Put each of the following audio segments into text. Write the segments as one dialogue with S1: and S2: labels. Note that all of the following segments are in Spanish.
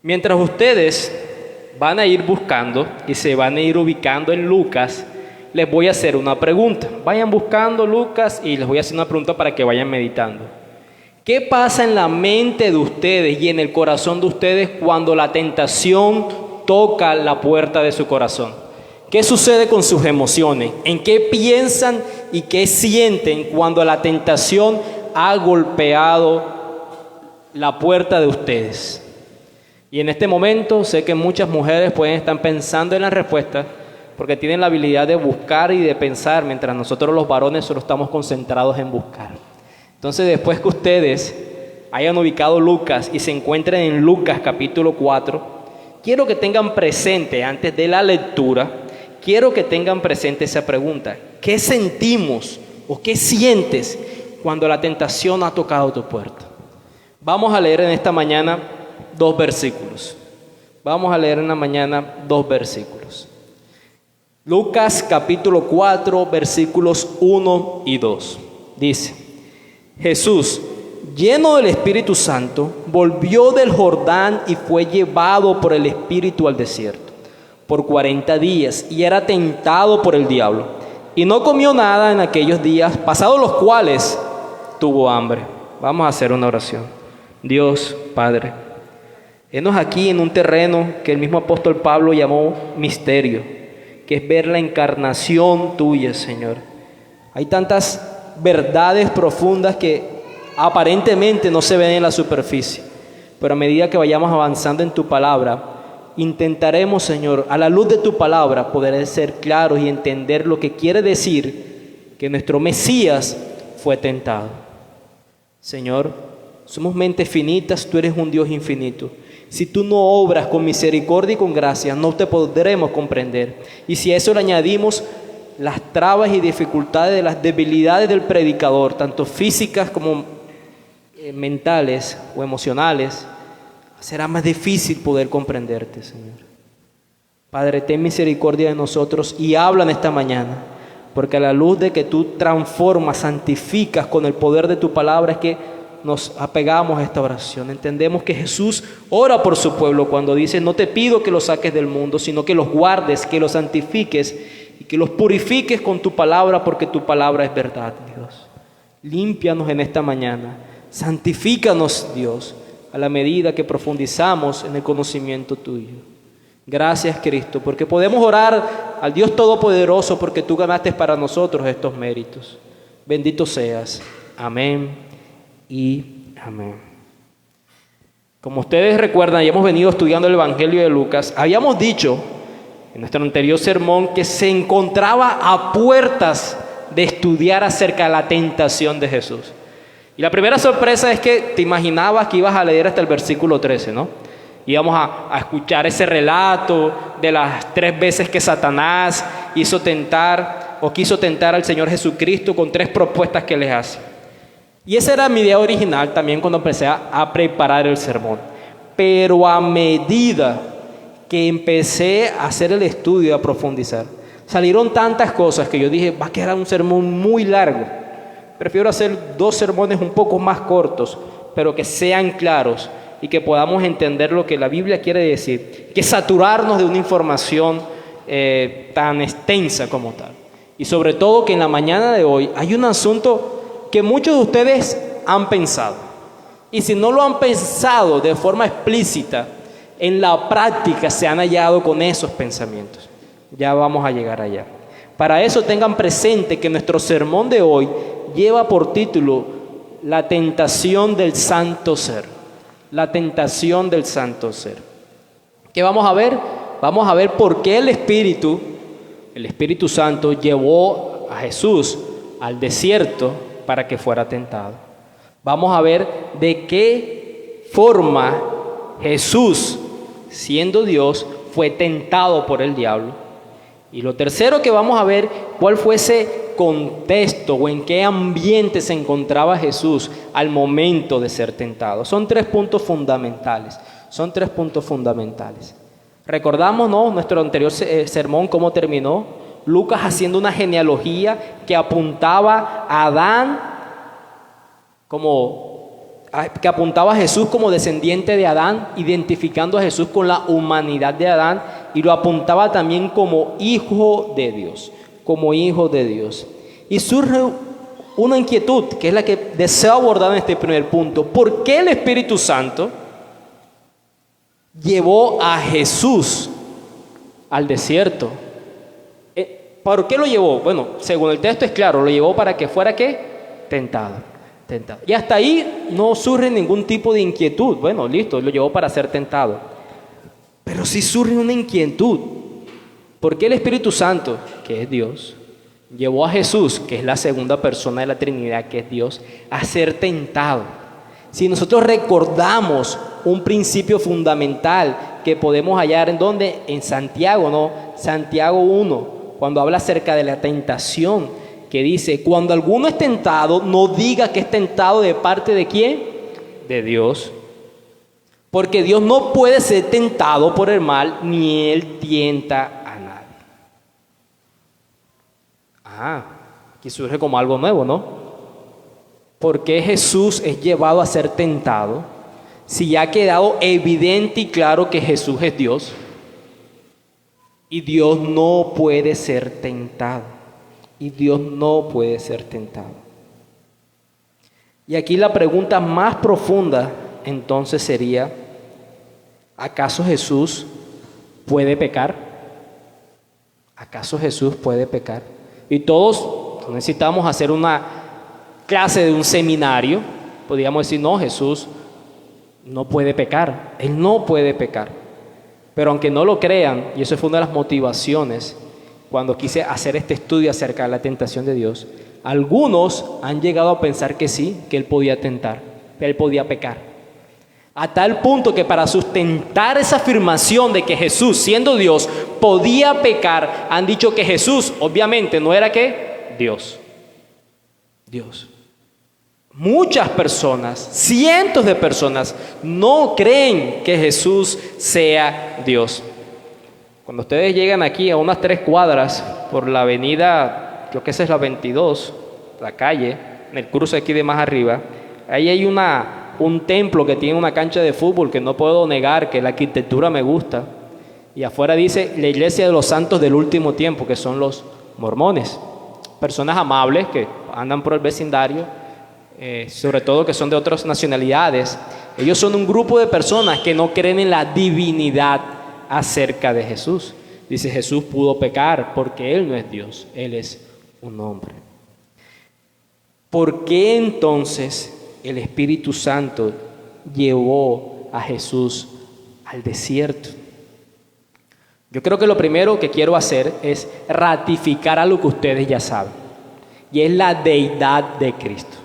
S1: Mientras ustedes van a ir buscando y se van a ir ubicando en Lucas, les voy a hacer una pregunta. Vayan buscando Lucas y les voy a hacer una pregunta para que vayan meditando. ¿Qué pasa en la mente de ustedes y en el corazón de ustedes cuando la tentación toca la puerta de su corazón? ¿Qué sucede con sus emociones? ¿En qué piensan y qué sienten cuando la tentación ha golpeado la puerta de ustedes? Y en este momento sé que muchas mujeres pueden estar pensando en la respuesta porque tienen la habilidad de buscar y de pensar, mientras nosotros los varones solo estamos concentrados en buscar. Entonces, después que ustedes hayan ubicado Lucas y se encuentren en Lucas capítulo 4, quiero que tengan presente, antes de la lectura, quiero que tengan presente esa pregunta. ¿Qué sentimos o qué sientes cuando la tentación ha tocado tu puerta? Vamos a leer en esta mañana dos versículos. Lucas capítulo 4, versículos 1 y 2. Dice: Jesús, lleno del Espíritu Santo, volvió del Jordán y fue llevado por el Espíritu al desierto por 40 días y era tentado por el diablo. Y no comió nada en aquellos días, pasados los cuales tuvo hambre. Vamos a hacer una oración. Dios, Padre, henos aquí en un terreno que el mismo apóstol Pablo llamó misterio, que es ver la encarnación tuya, Señor. Hay tantas verdades profundas que aparentemente no se ven en la superficie, pero a medida que vayamos avanzando en tu palabra, intentaremos, Señor, a la luz de tu palabra, poder ser claros y entender lo que quiere decir que nuestro Mesías fue tentado. Señor, somos mentes finitas, tú eres un Dios infinito. Si tú no obras con misericordia y con gracia, no te podremos comprender. Y si a eso le añadimos las trabas y dificultades de las debilidades del predicador, tanto físicas como mentales o emocionales, será más difícil poder comprenderte, Señor. Padre, ten misericordia de nosotros y habla en esta mañana, porque a la luz de que tú transformas, santificas con el poder de tu palabra, es que nos apegamos a esta oración. Entendemos que Jesús ora por su pueblo cuando dice: no te pido que los saques del mundo, sino que los guardes, que los santifiques y que los purifiques con tu palabra, porque tu palabra es verdad, Dios. Límpianos en esta mañana, santifícanos, Dios, a la medida que profundizamos en el conocimiento tuyo. Gracias, Cristo, porque podemos orar al Dios Todopoderoso, porque tú ganaste para nosotros estos méritos. Bendito seas. Amén y amén. Como ustedes recuerdan, ya hemos venido estudiando el Evangelio de Lucas. Habíamos dicho en nuestro anterior sermón que se encontraba a puertas de estudiar acerca de la tentación de Jesús. Y la primera sorpresa es que te imaginabas que ibas a leer hasta el versículo 13, ¿no? Íbamos a escuchar ese relato de las 3 veces que Satanás quiso tentar al Señor Jesucristo con 3 propuestas que les hace. Y esa era mi idea original también cuando empecé a preparar el sermón. Pero a medida que empecé a hacer el estudio y a profundizar, salieron tantas cosas que yo dije: va a quedar un sermón muy largo. Prefiero hacer 2 sermones un poco más cortos, pero que sean claros y que podamos entender lo que la Biblia quiere decir, que saturarnos de una información tan extensa como tal. Y sobre todo que en la mañana de hoy hay un asunto que muchos de ustedes han pensado, y si no lo han pensado de forma explícita, en la práctica se han hallado con esos pensamientos. Ya vamos a llegar allá. Para eso tengan presente que nuestro sermón de hoy lleva por título La tentación del santo ser. La tentación del santo ser. ¿Qué vamos a ver? Vamos a ver por qué el Espíritu Santo llevó a Jesús al desierto para que fuera tentado. Vamos a ver de qué forma Jesús, siendo Dios, fue tentado por el diablo. Y lo tercero que vamos a ver, cuál fue ese contexto o en qué ambiente se encontraba Jesús al momento de ser tentado. Son 3 puntos fundamentales. Recordamos, ¿no?, nuestro anterior sermón, cómo terminó. Lucas haciendo una genealogía que apuntaba a Adán como que apuntaba a Jesús como descendiente de Adán, identificando a Jesús con la humanidad de Adán, y lo apuntaba también como hijo de Dios, como hijo de Dios. Y surge una inquietud, que es la que deseo abordar en este primer punto. ¿Por qué el Espíritu Santo llevó a Jesús al desierto? ¿Por qué lo llevó? Bueno, según el texto es claro, lo llevó para que fuera, ¿qué? Tentado. Y hasta ahí no surge ningún tipo de inquietud. Bueno, listo, lo llevó para ser tentado. Pero sí surge una inquietud. ¿Por qué el Espíritu Santo, que es Dios, llevó a Jesús, que es la segunda persona de la Trinidad, que es Dios, a ser tentado? Si nosotros recordamos un principio fundamental que podemos hallar en donde, en Santiago, ¿no? Santiago 1, cuando habla acerca de la tentación, que dice, cuando alguno es tentado, no diga que es tentado de parte de ¿quién? De Dios. Porque Dios no puede ser tentado por el mal, ni Él tienta a nadie. Aquí surge como algo nuevo, ¿no? ¿Por qué Jesús es llevado a ser tentado? Si ya ha quedado evidente y claro que Jesús es Dios, y Dios no puede ser tentado. Y Dios no puede ser tentado. Y aquí la pregunta más profunda entonces sería, ¿acaso Jesús puede pecar? ¿Acaso Jesús puede pecar? Y todos necesitamos hacer una clase de un seminario. Podríamos decir, no, Jesús no puede pecar. Él no puede pecar. Pero aunque no lo crean, y eso fue una de las motivaciones cuando quise hacer este estudio acerca de la tentación de Dios, algunos han llegado a pensar que sí, que Él podía tentar, que Él podía pecar. A tal punto que para sustentar esa afirmación de que Jesús, siendo Dios, podía pecar, han dicho que Jesús, obviamente, no era ¿qué? Dios. Dios. Muchas personas, cientos de personas, no creen que Jesús sea Dios. Cuando ustedes llegan aquí a unas 3 cuadras por la avenida, creo que esa es la 22, la calle, en el cruce aquí de más arriba, ahí hay un templo que tiene una cancha de fútbol que no puedo negar que la arquitectura me gusta. Y afuera dice la iglesia de los santos del último tiempo, que son los mormones. Personas amables que andan por el vecindario, sobre todo que son de otras nacionalidades. Ellos son un grupo de personas que no creen en la divinidad acerca de Jesús. Dice, Jesús pudo pecar porque Él no es Dios, Él es un hombre. ¿Por qué entonces el Espíritu Santo llevó a Jesús al desierto? Yo creo que lo primero que quiero hacer es ratificar algo que ustedes ya saben, y es la deidad de Cristo.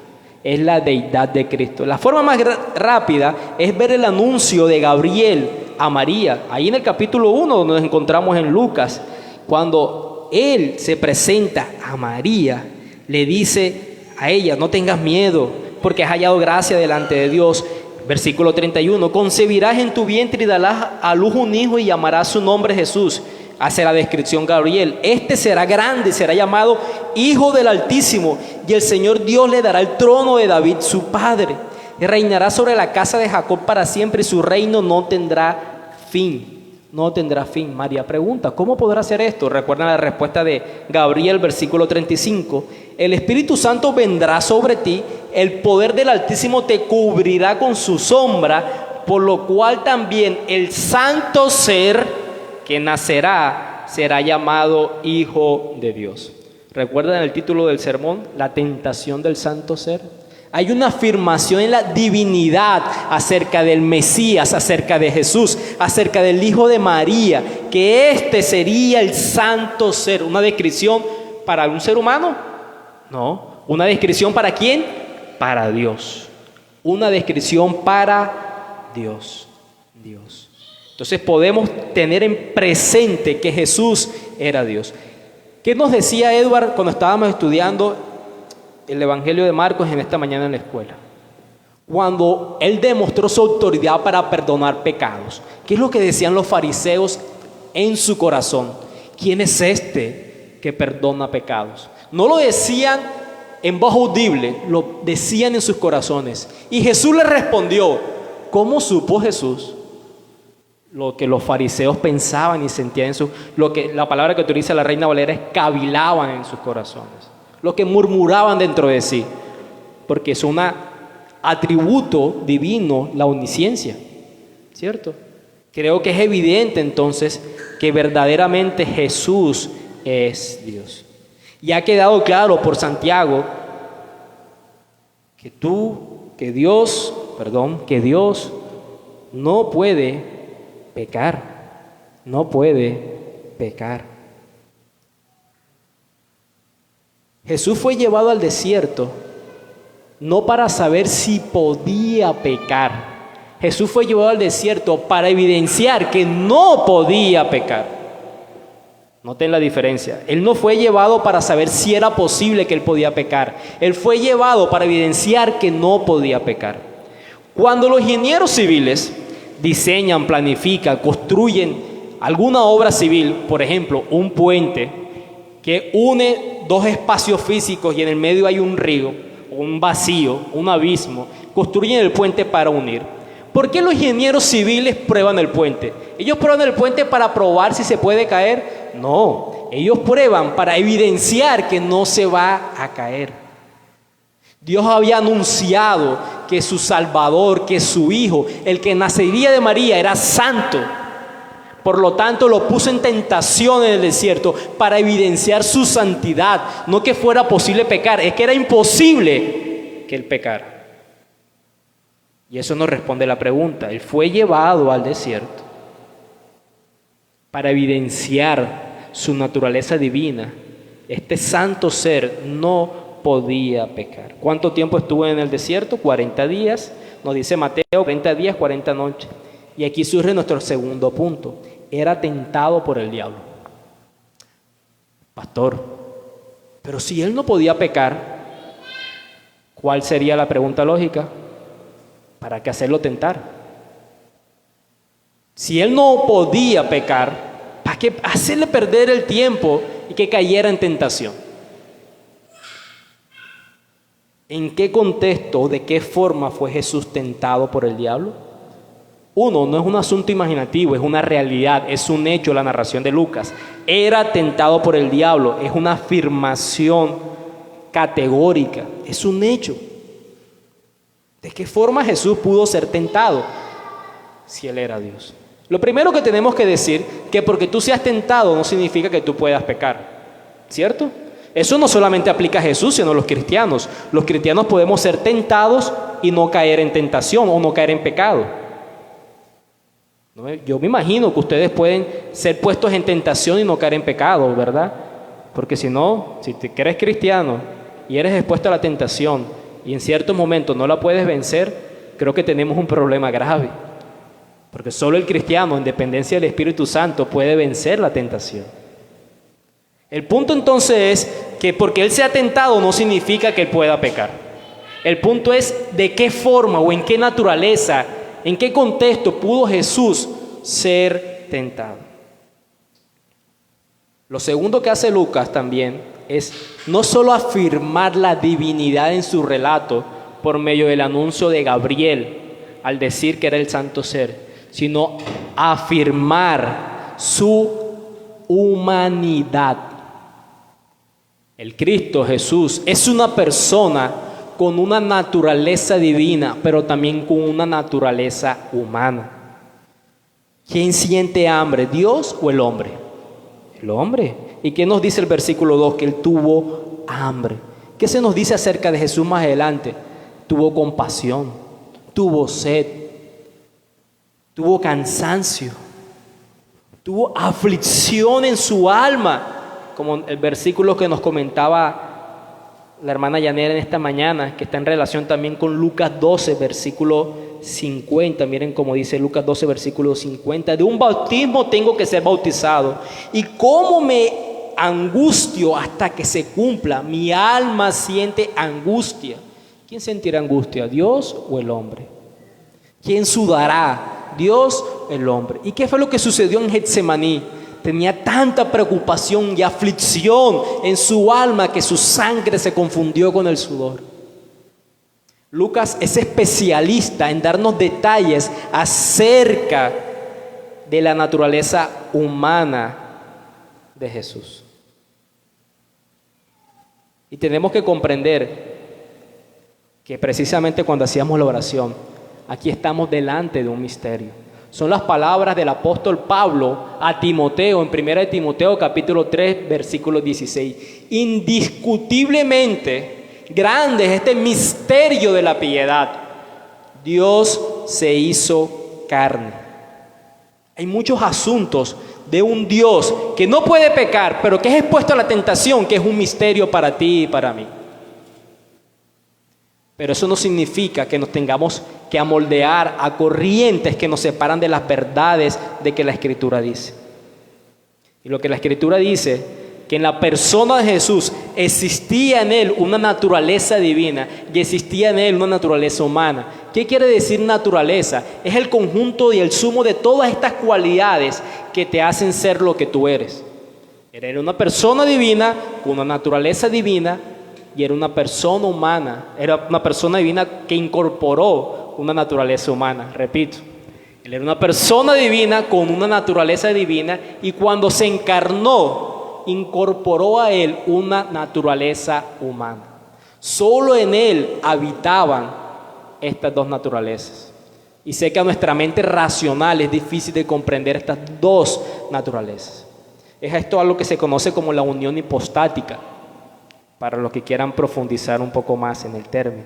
S1: Es la deidad de Cristo. La forma más rápida es ver el anuncio de Gabriel a María, ahí en el capítulo 1 donde nos encontramos en Lucas, cuando él se presenta a María, le dice a ella, no tengas miedo, porque has hallado gracia delante de Dios. Versículo 31, concebirás en tu vientre y darás a luz un hijo y llamarás su nombre Jesús. Hace la descripción Gabriel, este será grande, será llamado Hijo del Altísimo, y el Señor Dios le dará el trono de David su padre, y reinará sobre la casa de Jacob para siempre, y su reino no tendrá fin. No tendrá fin. María pregunta, ¿cómo podrá hacer esto? Recuerdan la respuesta de Gabriel, versículo 35, el Espíritu Santo vendrá sobre ti, el poder del Altísimo te cubrirá con su sombra, por lo cual también el santo ser que nacerá será llamado Hijo de Dios. ¿Recuerdan el título del sermón? La tentación del santo ser. Hay una afirmación en la divinidad acerca del Mesías, acerca de Jesús, acerca del Hijo de María, que este sería el santo ser. ¿Una descripción para un ser humano? No. ¿Una descripción para quién? Para Dios. Una descripción para Dios. Dios. Entonces podemos tener en presente que Jesús era Dios. ¿Qué nos decía Edward cuando estábamos estudiando el Evangelio de Marcos en esta mañana en la escuela? Cuando él demostró su autoridad para perdonar pecados. ¿Qué es lo que decían los fariseos en su corazón? ¿Quién es este que perdona pecados? No lo decían en voz audible, lo decían en sus corazones. Y Jesús les respondió. ¿Cómo supo Jesús lo que los fariseos pensaban y sentían en la palabra que utiliza la Reina Valera es cavilaban en sus corazones, lo que murmuraban dentro de sí? Porque es un atributo divino la omnisciencia, ¿cierto? Creo que es evidente entonces que verdaderamente Jesús es Dios. Y ha quedado claro por Santiago que Dios no puede pecar, no puede pecar. Jesús fue llevado al desierto no para saber si podía pecar. Jesús fue llevado al desierto para evidenciar que no podía pecar. Noten la diferencia. Él no fue llevado para saber si era posible que él podía pecar. Él fue llevado para evidenciar que no podía pecar. Cuando los ingenieros civiles diseñan, planifican, construyen alguna obra civil, por ejemplo, un puente que une dos espacios físicos y en el medio hay un río, un vacío, un abismo, construyen el puente para unir. ¿Por qué los ingenieros civiles prueban el puente? ¿Ellos prueban el puente para probar si se puede caer? No, ellos prueban para evidenciar que no se va a caer. Dios había anunciado que su Salvador, que su Hijo, el que nacería de María, era santo. Por lo tanto, lo puso en tentación en el desierto para evidenciar su santidad. No que fuera posible pecar, es que era imposible que él pecara. Y eso nos responde la pregunta. Él fue llevado al desierto para evidenciar su naturaleza divina. Este santo ser no podía pecar. ¿Cuánto tiempo estuvo en el desierto? 40 días. Nos dice Mateo, 40 días, 40 noches. Y aquí surge nuestro segundo punto. Era tentado por el diablo. Pastor, pero si él no podía pecar, ¿cuál sería la pregunta lógica? ¿Para qué hacerlo tentar? Si él no podía pecar, ¿para qué hacerle perder el tiempo y que cayera en tentación? ¿En qué contexto, de qué forma fue Jesús tentado por el diablo? Uno, no es un asunto imaginativo, es una realidad, es un hecho la narración de Lucas. Era tentado por el diablo, es una afirmación categórica, es un hecho. ¿De qué forma Jesús pudo ser tentado si Él era Dios? Lo primero que tenemos que decir, que porque tú seas tentado no significa que tú puedas pecar, ¿cierto? Eso no solamente aplica a Jesús, sino a los cristianos. Los cristianos podemos ser tentados y no caer en tentación o no caer en pecado. Yo me imagino que ustedes pueden ser puestos en tentación y no caer en pecado, ¿verdad? Porque si no, si te eres cristiano y eres expuesto a la tentación y en ciertos momentos no la puedes vencer, creo que tenemos un problema grave. Porque solo el cristiano, en dependencia del Espíritu Santo, puede vencer la tentación. El punto entonces es que porque él sea tentado no significa que él pueda pecar. El punto es de qué forma o en qué naturaleza, en qué contexto pudo Jesús ser tentado. Lo segundo que hace Lucas también es no solo afirmar la divinidad en su relato por medio del anuncio de Gabriel al decir que era el santo ser, sino afirmar su humanidad. El Cristo Jesús es una persona con una naturaleza divina, pero también con una naturaleza humana. ¿Quién siente hambre, Dios o el hombre? El hombre. ¿Y qué nos dice el versículo 2? Que él tuvo hambre. ¿Qué se nos dice acerca de Jesús más adelante? Tuvo compasión, tuvo sed, tuvo cansancio, tuvo aflicción en su alma, como el versículo que nos comentaba la hermana Yanera en esta mañana, que está en relación también con Lucas 12, versículo 50. Miren cómo dice Lucas 12, versículo 50. De un bautismo tengo que ser bautizado, y cómo me angustio hasta que se cumpla. Mi alma siente angustia. ¿Quién sentirá angustia? ¿Dios o el hombre? ¿Quién sudará? ¿Dios o el hombre? ¿Y qué fue lo que sucedió en Getsemaní? tenía tanta preocupación y aflicción en su alma que su sangre se confundió con el sudor. Lucas es especialista en darnos detalles acerca de la naturaleza humana de Jesús. Y tenemos que comprender que precisamente cuando hacíamos la oración, aquí estamos delante de un misterio. Son las palabras del apóstol Pablo a Timoteo en 1 Timoteo capítulo 3 versículo 16. Indiscutiblemente grande es este misterio de la piedad. Dios se hizo carne. Hay muchos asuntos de un Dios que no puede pecar, pero que es expuesto a la tentación, que es un misterio para ti y para mí. Pero eso no significa que nos tengamos que amoldear a corrientes que nos separan de las verdades de que la Escritura dice. Y lo que la Escritura dice, que en la persona de Jesús existía en él una naturaleza divina y existía en él una naturaleza humana. ¿Qué quiere decir naturaleza? Es el conjunto y el sumo de todas estas cualidades que te hacen ser lo que tú eres. Era una persona divina con una naturaleza divina y era una persona humana. Era una persona divina que incorporó una naturaleza humana. Repito, él era una persona divina con una naturaleza divina y cuando se encarnó, incorporó a él una naturaleza humana. Solo en él habitaban estas dos naturalezas. Y sé que a nuestra mente racional es difícil de comprender estas dos naturalezas. Es esto a lo que se conoce como la unión hipostática, para los que quieran profundizar un poco más en el término.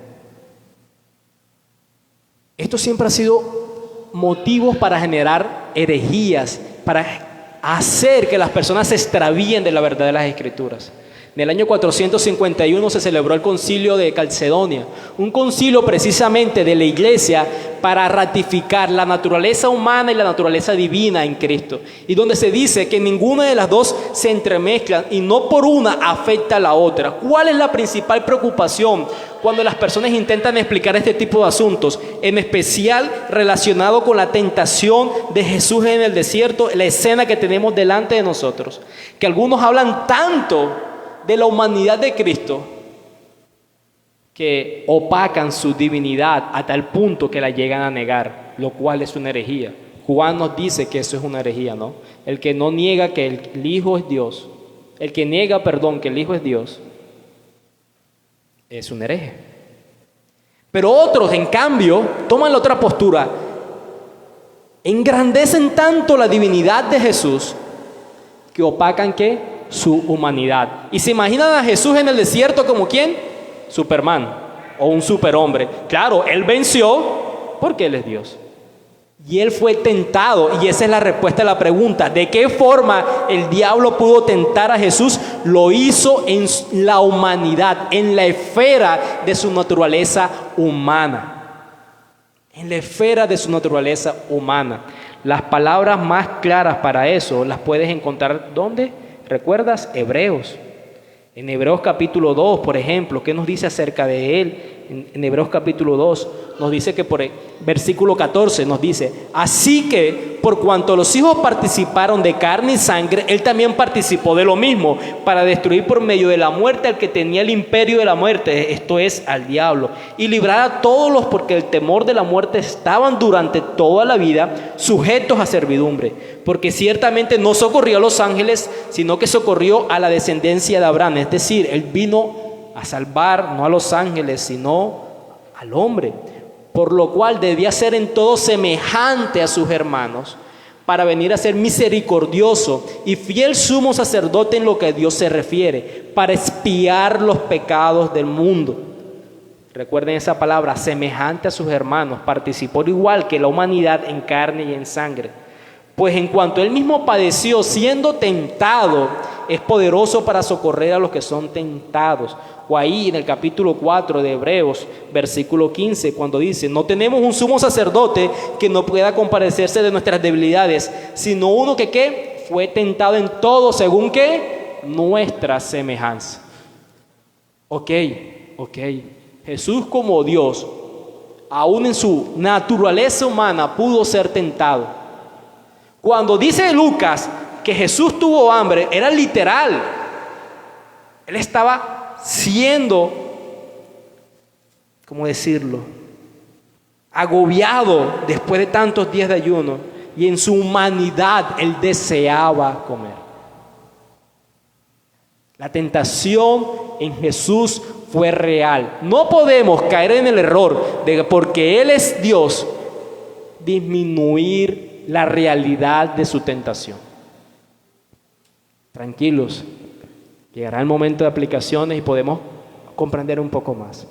S1: Esto siempre ha sido motivos para generar herejías, para hacer que las personas se extravíen de la verdad de las Escrituras. En el año 451 se celebró el concilio de Calcedonia, un concilio precisamente de la iglesia para ratificar la naturaleza humana y la naturaleza divina en Cristo, y donde se dice que ninguna de las dos se entremezclan y no por una afecta a la otra. ¿Cuál es la principal preocupación cuando las personas intentan explicar este tipo de asuntos, en especial relacionado con la tentación de Jesús en el desierto, la escena que tenemos delante de nosotros? Que algunos hablan tanto de la humanidad de Cristo que opacan su divinidad a tal punto que la llegan a negar, lo cual es una herejía. Juan nos dice que eso es una herejía, ¿no? El que no niega que el Hijo es Dios, el que niega, que el Hijo es Dios, es un hereje. Pero otros, en cambio, toman la otra postura. Engrandecen tanto la divinidad de Jesús que opacan, ¿qué? Su humanidad. Y se imaginan a Jesús en el desierto como ¿quién? Superman o un superhombre. Claro, él venció porque él es Dios. Y él fue tentado, y esa es la respuesta a la pregunta: ¿de qué forma el diablo pudo tentar a Jesús? Lo hizo en la humanidad, en la esfera de su naturaleza humana. En la esfera de su naturaleza humana. Las palabras más claras para eso las puedes encontrar ¿dónde? ¿Recuerdas? Hebreos. En Hebreos capítulo 2, por ejemplo, ¿qué nos dice acerca de él? En Hebreos capítulo 2 nos dice que por el versículo 14 nos dice: así que por cuanto los hijos participaron de carne y sangre, él también participó de lo mismo, para destruir por medio de la muerte al que tenía el imperio de la muerte, esto es, al diablo, y librar a todos los, porque el temor de la muerte estaban durante toda la vida sujetos a servidumbre, porque ciertamente no socorrió a los ángeles, sino que socorrió a la descendencia de Abraham. Es decir, él vino a salvar no a los ángeles, sino al hombre, por lo cual debía ser en todo semejante a sus hermanos, para venir a ser misericordioso y fiel sumo sacerdote en lo que a Dios se refiere, para expiar los pecados del mundo. Recuerden esa palabra, semejante a sus hermanos, participó igual que la humanidad en carne y en sangre. Pues en cuanto él mismo padeció siendo tentado, es poderoso para socorrer a los que son tentados. O ahí en el capítulo 4 de Hebreos, versículo 15, cuando dice: no tenemos un sumo sacerdote que no pueda compadecerse de nuestras debilidades, sino uno que ¿qué? Fue tentado en todo según ¿qué? Nuestra semejanza. Ok. Jesús como Dios, aún en su naturaleza humana, pudo ser tentado. Cuando dice Lucas que Jesús tuvo hambre era literal. Él estaba siendo, ¿cómo decirlo?, agobiado después de tantos días de ayuno, y en su humanidad él deseaba comer. La tentación en Jesús fue real. No podemos caer en el error de que porque Él es Dios, disminuir la realidad de su tentación. Tranquilos, llegará el momento de aplicaciones y podemos comprender un poco más.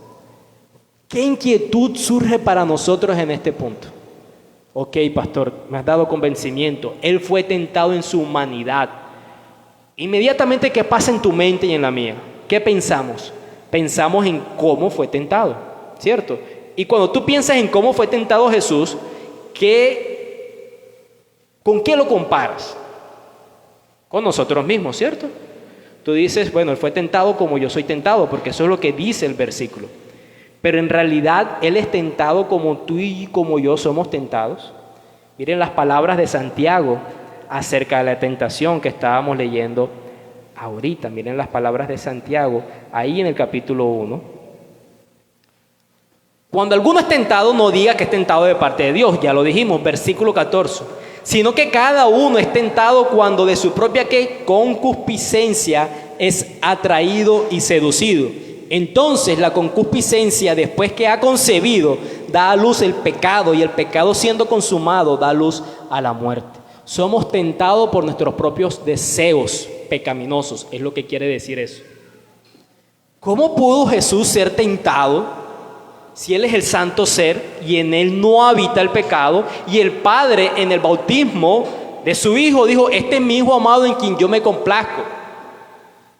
S1: ¿Qué inquietud surge para nosotros en este punto? Ok, pastor, me has dado convencimiento. Él fue tentado en su humanidad. Inmediatamente, ¿qué pasa en tu mente y en la mía? ¿Qué pensamos? Pensamos en cómo fue tentado, ¿cierto? Y cuando tú piensas en cómo fue tentado Jesús, ¿con qué lo comparas? Con nosotros mismos, ¿cierto? Tú dices, bueno, Él fue tentado como yo soy tentado, porque eso es lo que dice el versículo. Pero en realidad Él es tentado como tú y como yo somos tentados. Miren las palabras de Santiago acerca de la tentación que estábamos leyendo ahorita. Miren las palabras de Santiago ahí en el capítulo 1. Cuando alguno es tentado, no diga que es tentado de parte de Dios, ya lo dijimos, versículo 14. Sino que cada uno es tentado cuando de su propia concupiscencia es atraído y seducido. Entonces la concupiscencia, después que ha concebido, da a luz el pecado, y el pecado, siendo consumado, da luz a la muerte. Somos tentados por nuestros propios deseos pecaminosos, es lo que quiere decir eso. ¿Cómo pudo Jesús ser tentado si Él es el santo ser y en Él no habita el pecado? Y el Padre, en el bautismo de su Hijo, dijo: este es mi Hijo amado en quien yo me complazco.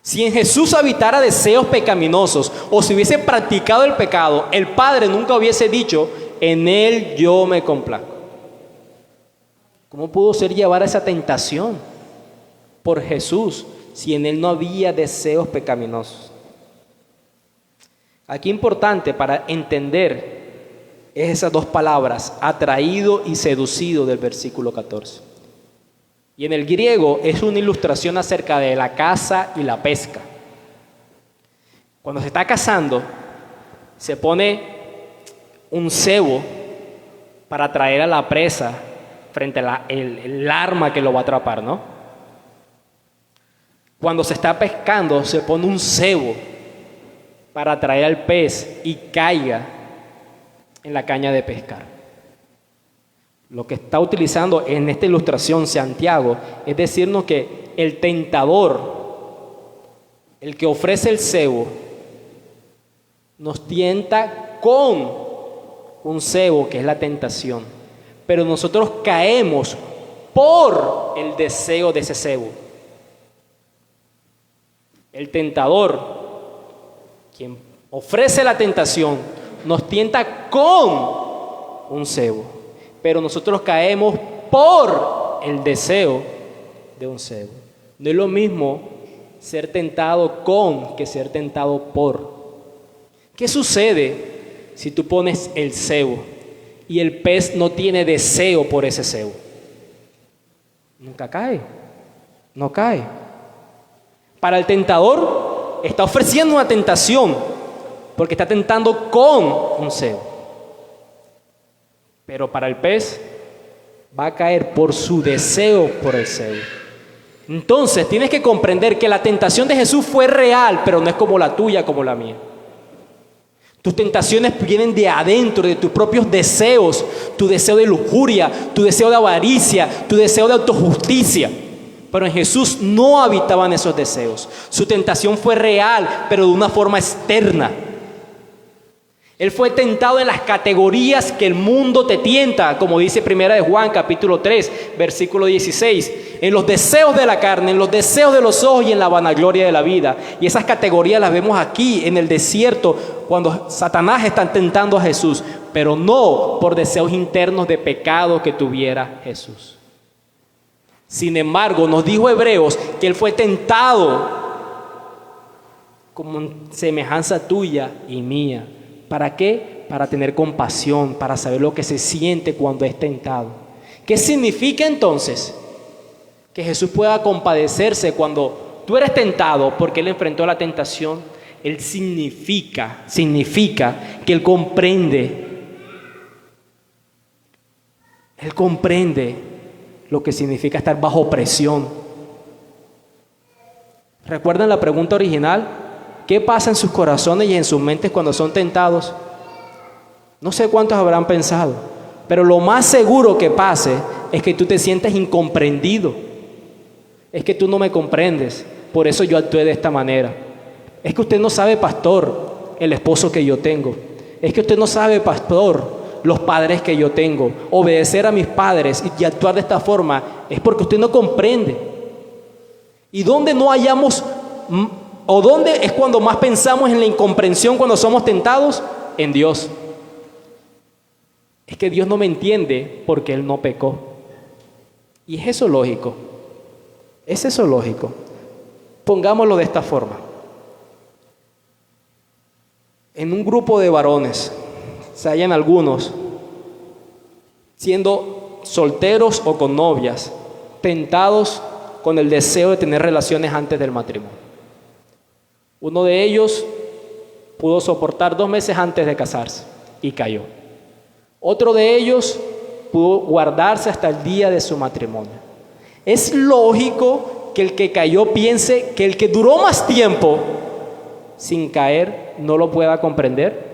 S1: Si en Jesús habitara deseos pecaminosos, o si hubiese practicado el pecado, el Padre nunca hubiese dicho: en Él yo me complazco. ¿Cómo pudo ser llevada esa tentación por Jesús si en Él no había deseos pecaminosos? Aquí importante para entender es esas dos palabras, atraído y seducido, del versículo 14. Y en el griego es una ilustración acerca de la caza y la pesca. Cuando se está cazando, se pone un cebo para atraer a la presa frente a el arma que lo va a atrapar, ¿no? Cuando se está pescando, se pone un cebo para atraer al pez y caiga en la caña de pescar. Lo que está utilizando en esta ilustración Santiago es decirnos que el tentador, el que ofrece el cebo, nos tienta con un cebo que es la tentación, pero nosotros caemos por el deseo de ese cebo. El tentador, quien ofrece la tentación, nos tienta con un cebo, pero nosotros caemos por el deseo de un cebo. No es lo mismo ser tentado con que ser tentado por. ¿Qué sucede si tú pones el cebo y el pez no tiene deseo por ese cebo? Nunca cae, no cae. Para el tentador está ofreciendo una tentación porque está tentando con un cebo. Pero para el pez va a caer por su deseo por el cebo. Entonces tienes que comprender que la tentación de Jesús fue real, pero no es como la tuya, como la mía. Tus tentaciones vienen de adentro, de tus propios deseos, tu deseo de lujuria, tu deseo de avaricia, tu deseo de autojusticia. Pero en Jesús no habitaban esos deseos. Su tentación fue real, pero de una forma externa. Él fue tentado en las categorías que el mundo te tienta, como dice 1 Juan capítulo 3, versículo 16, en los deseos de la carne, en los deseos de los ojos y en la vanagloria de la vida. Y esas categorías las vemos aquí en el desierto cuando Satanás está tentando a Jesús, pero no por deseos internos de pecado que tuviera Jesús. Sin embargo, nos dijo Hebreos que Él fue tentado como semejanza tuya y mía. ¿Para qué? Para tener compasión, para saber lo que se siente cuando es tentado. ¿Qué significa entonces? Que Jesús pueda compadecerse cuando tú eres tentado, porque Él enfrentó la tentación. Él significa que Él comprende. Él comprende lo que significa estar bajo presión. ¿Recuerdan la pregunta original? ¿Qué pasa en sus corazones y en sus mentes cuando son tentados? No sé cuántos habrán pensado, pero lo más seguro que pase es que tú te sientes incomprendido. Es que tú no me comprendes, por eso yo actué de esta manera. Es que usted no sabe, pastor, el esposo que yo tengo. Es que usted no sabe, pastor, los padres que yo tengo. Obedecer a mis padres y actuar de esta forma es porque usted no comprende. ¿Y dónde no hallamos, o dónde es cuando más pensamos en la incomprensión cuando somos tentados? En Dios. Es que Dios no me entiende porque Él no pecó. Y es eso lógico. ¿Es eso lógico? Pongámoslo de esta forma. En un grupo de varones se hallan algunos siendo solteros o con novias, tentados con el deseo de tener relaciones antes del matrimonio. Uno de ellos pudo soportar 2 meses antes de casarse y cayó. Otro de ellos pudo guardarse hasta el día de su matrimonio. Es lógico que el que cayó piense que el que duró más tiempo sin caer no lo pueda comprender.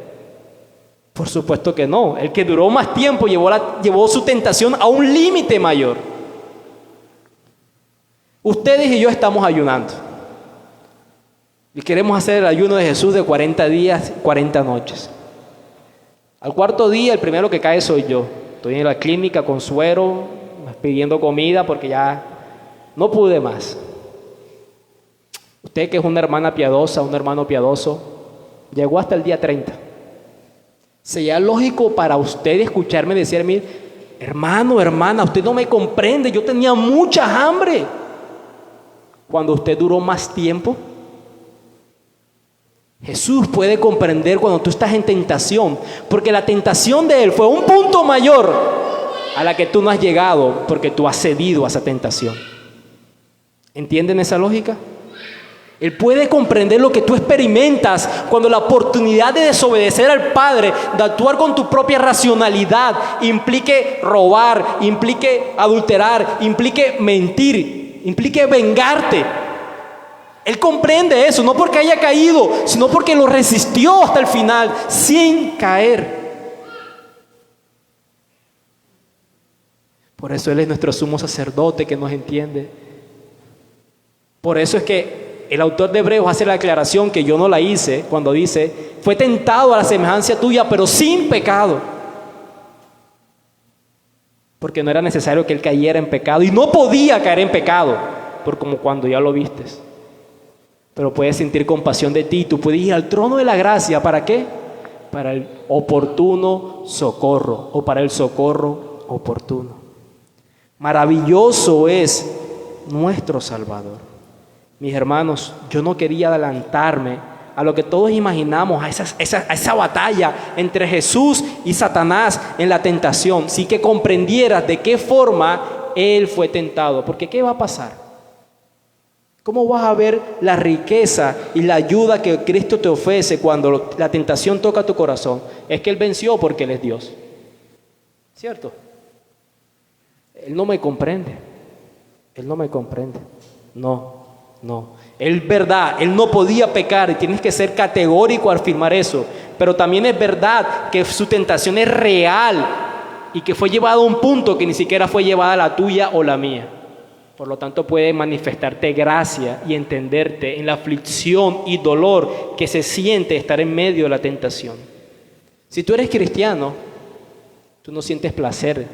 S1: Por supuesto que no. El que duró más tiempo llevó su tentación a un límite mayor. Ustedes y yo estamos ayunando y queremos hacer el ayuno de Jesús de 40 días, 40 noches. Al 4.º día, el primero que cae soy yo. Estoy en la clínica con suero, pidiendo comida porque ya no pude más. Usted, que es una hermana piadosa, un hermano piadoso, llegó hasta el día 30. Sería lógico para usted escucharme decirme: hermano, hermana, usted no me comprende, yo tenía mucha hambre. Cuando usted duró más tiempo. Jesús puede comprender cuando tú estás en tentación, porque la tentación de Él fue un punto mayor a la que tú no has llegado, porque tú has cedido a esa tentación. ¿Entienden esa lógica? Él puede comprender lo que tú experimentas cuando la oportunidad de desobedecer al Padre, de actuar con tu propia racionalidad, implique robar, implique adulterar, implique mentir, implique vengarte. Él comprende eso, no porque haya caído, sino porque lo resistió hasta el final, sin caer. Por eso Él es nuestro sumo sacerdote que nos entiende. Por eso es que el autor de Hebreos hace la aclaración que yo no la hice cuando dice: fue tentado a la semejanza tuya, pero sin pecado. Porque no era necesario que Él cayera en pecado, y no podía caer en pecado, por como cuando ya lo vistes. Pero puedes sentir compasión de ti, tú puedes ir al trono de la gracia. ¿Para qué? Para el oportuno socorro, o para el socorro oportuno. Maravilloso es nuestro Salvador. Mis hermanos, yo no quería adelantarme a lo que todos imaginamos, a esa batalla entre Jesús y Satanás en la tentación, sí que comprendieras de qué forma Él fue tentado. Porque ¿qué va a pasar? ¿Cómo vas a ver la riqueza y la ayuda que Cristo te ofrece cuando la tentación toca tu corazón? Es que Él venció porque Él es Dios. ¿Cierto? Él no me comprende. Él no me comprende. No. Es verdad, Él no podía pecar y tienes que ser categórico al afirmar eso. Pero también es verdad que su tentación es real y que fue llevada a un punto que ni siquiera fue llevada la tuya o la mía. Por lo tanto, puede manifestarte gracia y entenderte en la aflicción y dolor que se siente estar en medio de la tentación. Si tú eres cristiano, tú no sientes placer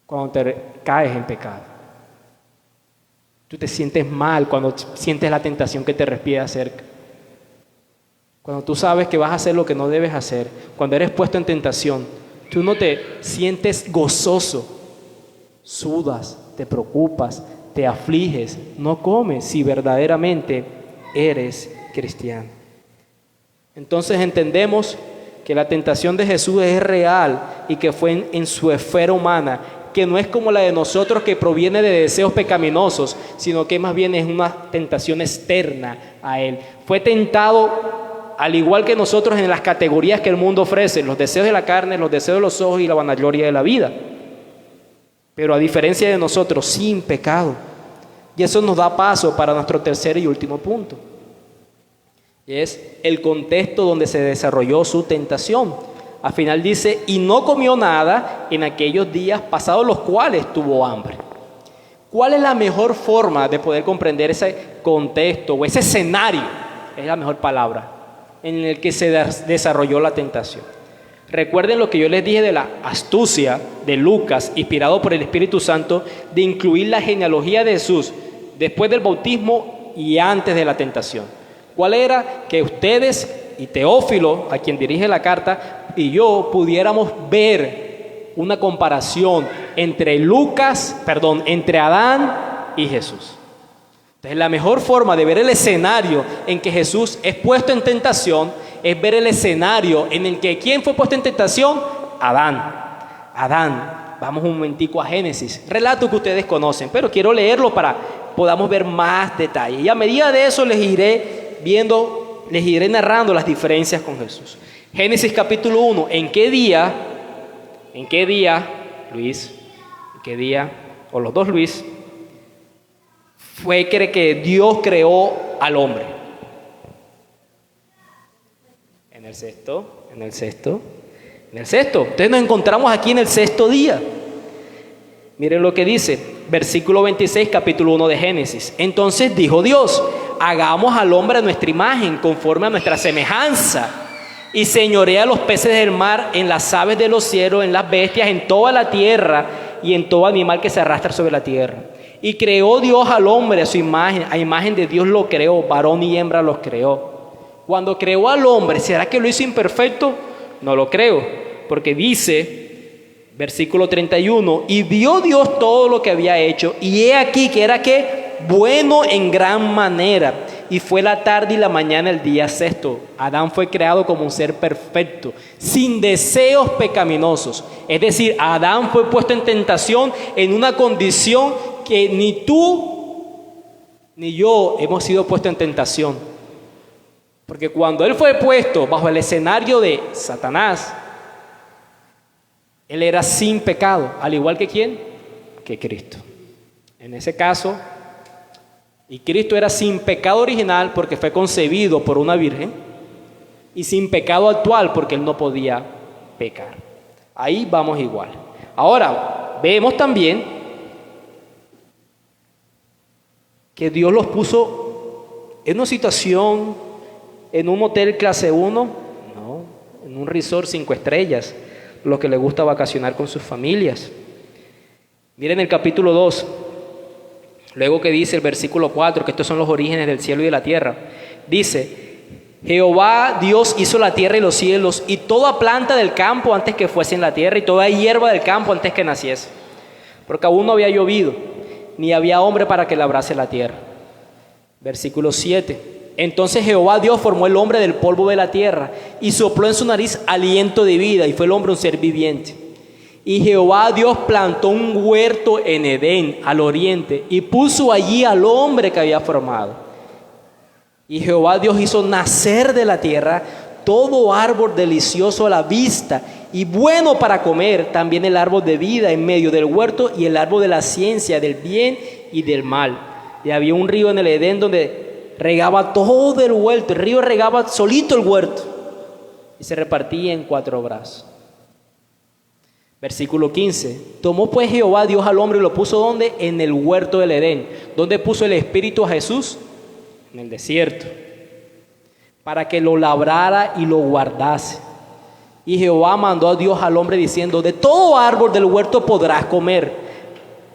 S1: cuando te caes en pecado. Tú te sientes mal cuando sientes la tentación que te respira cerca. Cuando tú sabes que vas a hacer lo que no debes hacer, cuando eres puesto en tentación, tú no te sientes gozoso, sudas, te preocupas, te afliges, no comes si verdaderamente eres cristiano. Entonces entendemos que la tentación de Jesús es real y que fue en su esfera humana, que no es como la de nosotros, que proviene de deseos pecaminosos, sino que más bien es una tentación externa a Él. Fue tentado al igual que nosotros en las categorías que el mundo ofrece, los deseos de la carne, los deseos de los ojos y la vanagloria de la vida. Pero a diferencia de nosotros, sin pecado. Y eso nos da paso para nuestro tercer y último punto. Y es el contexto donde se desarrolló su tentación. Al final dice, y no comió nada en aquellos días pasados los cuales tuvo hambre. ¿Cuál es la mejor forma de poder comprender ese contexto o ese escenario? Es la mejor palabra en el que se desarrolló la tentación. Recuerden lo que yo les dije de la astucia de Lucas, inspirado por el Espíritu Santo, de incluir la genealogía de Jesús después del bautismo y antes de la tentación. ¿Cuál era? Que ustedes y Teófilo, a quien dirige la carta, y yo pudiéramos ver una comparación entre entre Adán y Jesús. Entonces, la mejor forma de ver el escenario en que Jesús es puesto en tentación es ver el escenario en el que ¿quién fue puesto en tentación? Adán. Vamos un momentico a Génesis, relato que ustedes conocen, pero quiero leerlo para podamos ver más detalles. Y a medida de eso les iré narrando las diferencias con Jesús. Génesis capítulo 1, ¿en qué día, Luis? ¿En qué día? O los dos Luis, fue que Dios creó al hombre? En el sexto. Entonces nos encontramos aquí en el sexto día. Miren lo que dice, versículo 26, capítulo 1 de Génesis. Entonces dijo Dios, hagamos al hombre a nuestra imagen, conforme a nuestra semejanza, y señorea los peces del mar, en las aves de los cielos, en las bestias, en toda la tierra, y en todo animal que se arrastra sobre la tierra. Y creó Dios al hombre a su imagen, a imagen de Dios lo creó, varón y hembra los creó. Cuando creó al hombre, ¿será que lo hizo imperfecto? No lo creo, porque dice, versículo 31, y vio Dios todo lo que había hecho, y he aquí que era bueno en gran manera, y fue la tarde y la mañana el día sexto. Adán fue creado como un ser perfecto, sin deseos pecaminosos. Es decir, Adán fue puesto en tentación en una condición que ni tú ni yo hemos sido puestos en tentación. Porque cuando él fue puesto bajo el escenario de Satanás, él era sin pecado, al igual que ¿quién? Que Cristo. En ese caso, y Cristo era sin pecado original porque fue concebido por una virgen, y sin pecado actual porque él no podía pecar. Ahí vamos igual. Ahora, vemos también que Dios los puso en una situación, en un hotel clase 1, no, en un resort 5 estrellas, los que les gusta vacacionar con sus familias. Miren el capítulo 2, luego que dice el versículo 4, que estos son los orígenes del cielo y de la tierra. Dice, Jehová Dios hizo la tierra y los cielos, y toda planta del campo antes que fuese en la tierra, y toda hierba del campo antes que naciese. Porque aún no había llovido, ni había hombre para que labrase la tierra. Versículo 7. Entonces Jehová Dios formó el hombre del polvo de la tierra, y sopló en su nariz aliento de vida, y fue el hombre un ser viviente. Y Jehová Dios plantó un huerto en Edén, al oriente, y puso allí al hombre que había formado. Y Jehová Dios hizo nacer de la tierra todo árbol delicioso a la vista y bueno para comer, también el árbol de vida en medio del huerto y el árbol de la ciencia del bien y del mal. Y había un río en el Edén donde regaba todo el huerto. El río regaba solito el huerto y se repartía en 4 brazos. Versículo 15. Tomó pues Jehová Dios al hombre y lo puso ¿dónde? En el huerto del Edén. ¿Dónde puso el Espíritu a Jesús? En el desierto, para que lo labrara y lo guardase. Y Jehová mandó a Dios al hombre diciendo: de todo árbol del huerto podrás comer,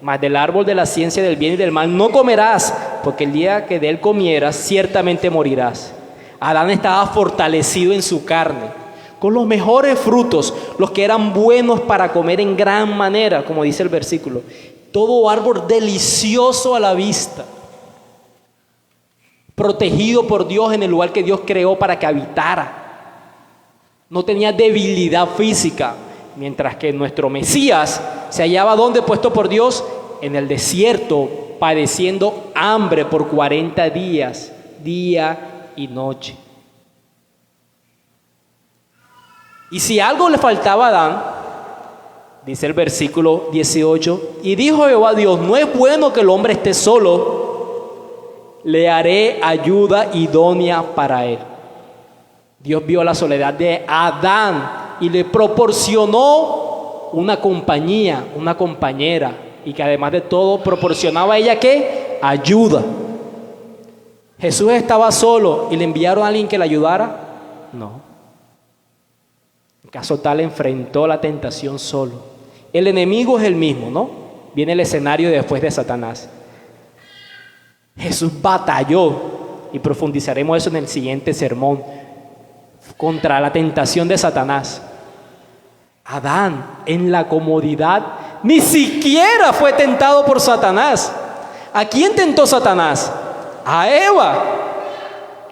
S1: mas del árbol de la ciencia del bien y del mal no comerás, porque el día que de él comieras ciertamente morirás. Adán estaba fortalecido en su carne, con los mejores frutos, los que eran buenos para comer en gran manera, como dice el versículo. Todo árbol delicioso a la vista, protegido por Dios en el lugar que Dios creó para que habitara. No tenía debilidad física, mientras que nuestro Mesías se hallaba ¿dónde? Puesto por Dios en el desierto, padeciendo hambre por 40 días, día y noche. Y si algo le faltaba a Adán, dice el versículo 18, y dijo Jehová a Dios, no es bueno que el hombre esté solo, le haré ayuda idónea para él. Dios vio la soledad de Adán y le proporcionó una compañía, una compañera, y que además de todo proporcionaba a ella ¿qué? Ayuda. ¿Jesús estaba solo y le enviaron a alguien que le ayudara? No. En caso tal enfrentó la tentación solo. El enemigo es el mismo, ¿no? Viene el escenario después de Satanás. Jesús batalló, y profundizaremos eso en el siguiente sermón, contra la tentación de Satanás. Adán, en la comodidad, ni siquiera fue tentado por Satanás. ¿A quién tentó Satanás? A Eva.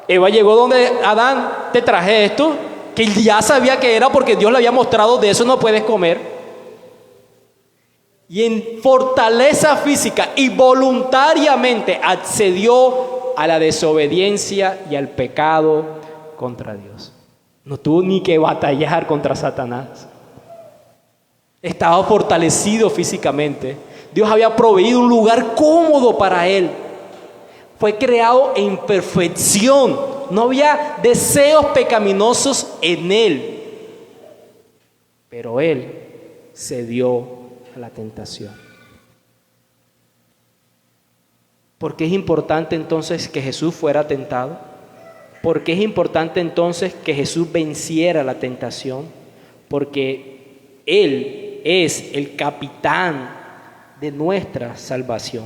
S1: Eva llegó donde Adán, te traje esto, que él ya sabía que era porque Dios le había mostrado, de eso no puedes comer. Y en fortaleza física y voluntariamente accedió a la desobediencia y al pecado contra Dios. No tuvo ni que batallar contra Satanás. Estaba fortalecido físicamente. Dios había proveído un lugar cómodo para él. Fue creado en perfección. No había deseos pecaminosos en él. Pero él cedió a la tentación. ¿Por qué es importante entonces que Jesús fuera tentado? ¿Por qué es importante entonces que Jesús venciera la tentación? Porque Él es el capitán de nuestra salvación.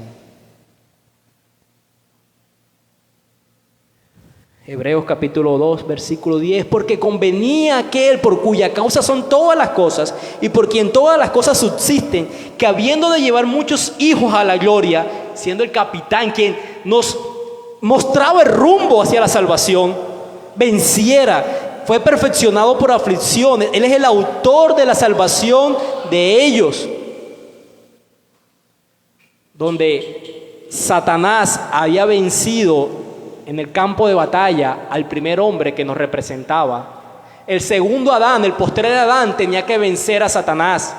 S1: Hebreos capítulo 2, versículo 10, porque convenía aquel por cuya causa son todas las cosas y por quien todas las cosas subsisten, que habiendo de llevar muchos hijos a la gloria, siendo el capitán quien nos mostraba el rumbo hacia la salvación, venciera, fue perfeccionado por aflicciones. Él es el autor de la salvación de ellos. Donde Satanás había vencido en el campo de batalla al primer hombre que nos representaba, el segundo Adán, el postrer Adán, tenía que vencer a Satanás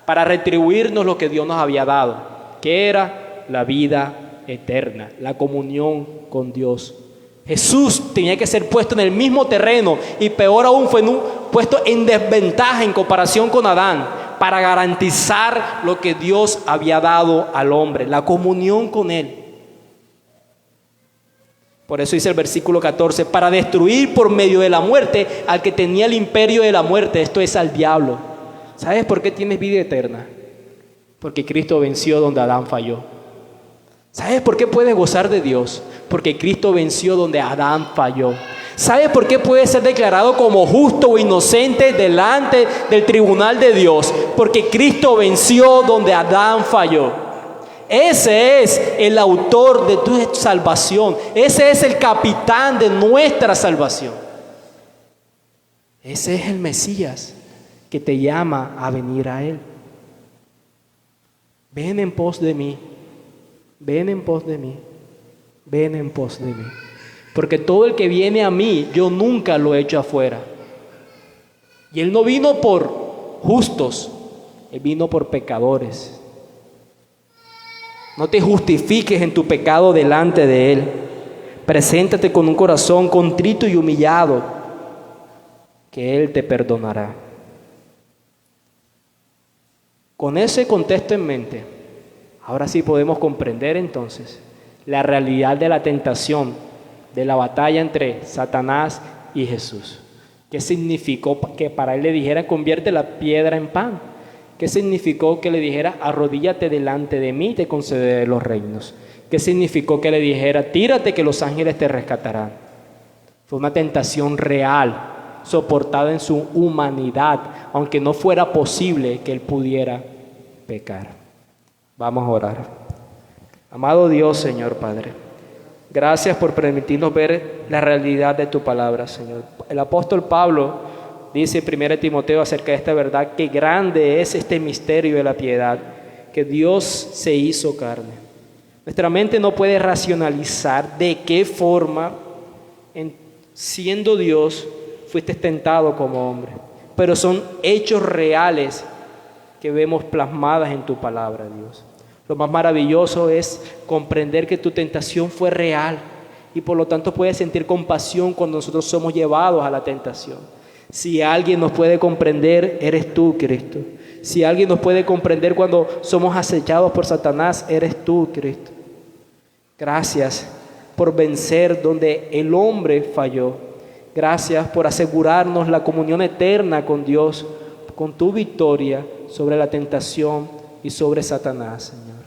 S1: para retribuirnos lo que Dios nos había dado, que era la vida eterna, la comunión con Dios. Jesús tenía que ser puesto en el mismo terreno, y peor aún fue puesto en desventaja en comparación con Adán, para garantizar lo que Dios había dado al hombre, la comunión con Él. Por eso dice el versículo 14, para destruir por medio de la muerte al que tenía el imperio de la muerte, esto es al diablo. ¿Sabes por qué tienes vida eterna? Porque Cristo venció donde Adán falló. ¿Sabes por qué puedes gozar de Dios? Porque Cristo venció donde Adán falló. ¿Sabes por qué puedes ser declarado como justo o inocente delante del tribunal de Dios? Porque Cristo venció donde Adán falló. Ese es el autor de tu salvación. Ese es el capitán de nuestra salvación. Ese es el Mesías que te llama a venir a Él. Ven en pos de mí. Ven en pos de mí. Ven en pos de mí. Porque todo el que viene a mí, yo nunca lo echo afuera. Y Él no vino por justos, Él vino por pecadores. No te justifiques en tu pecado delante de Él. Preséntate con un corazón contrito y humillado, que Él te perdonará. Con ese contexto en mente, ahora sí podemos comprender entonces la realidad de la tentación, de la batalla entre Satanás y Jesús. ¿Qué significó que para Él le dijera convierte la piedra en pan? ¿Qué significó que le dijera arrodíllate delante de mí y te concederé los reinos? ¿Qué significó que le dijera tírate que los ángeles te rescatarán? Fue una tentación real, soportada en su humanidad, aunque no fuera posible que Él pudiera pecar. Vamos a orar. Amado Dios, Señor Padre, gracias por permitirnos ver la realidad de tu palabra, Señor. El apóstol Pablo dice 1 Timoteo acerca de esta verdad, que grande es este misterio de la piedad, que Dios se hizo carne. Nuestra mente no puede racionalizar de qué forma, siendo Dios, fuiste tentado como hombre. Pero son hechos reales que vemos plasmadas en tu palabra, Dios. Lo más maravilloso es comprender que tu tentación fue real y por lo tanto puedes sentir compasión cuando nosotros somos llevados a la tentación. Si alguien nos puede comprender, eres tú, Cristo. Si alguien nos puede comprender cuando somos acechados por Satanás, eres tú, Cristo. Gracias por vencer donde el hombre falló. Gracias por asegurarnos la comunión eterna con Dios, con tu victoria sobre la tentación y sobre Satanás, Señor.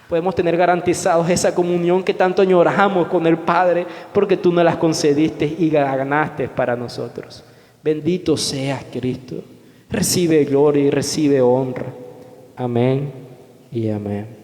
S1: Podemos tener garantizados esa comunión que tanto añoramos con el Padre, porque tú nos las concediste y la ganaste para nosotros. Bendito seas, Cristo. Recibe gloria y recibe honra. Amén y amén.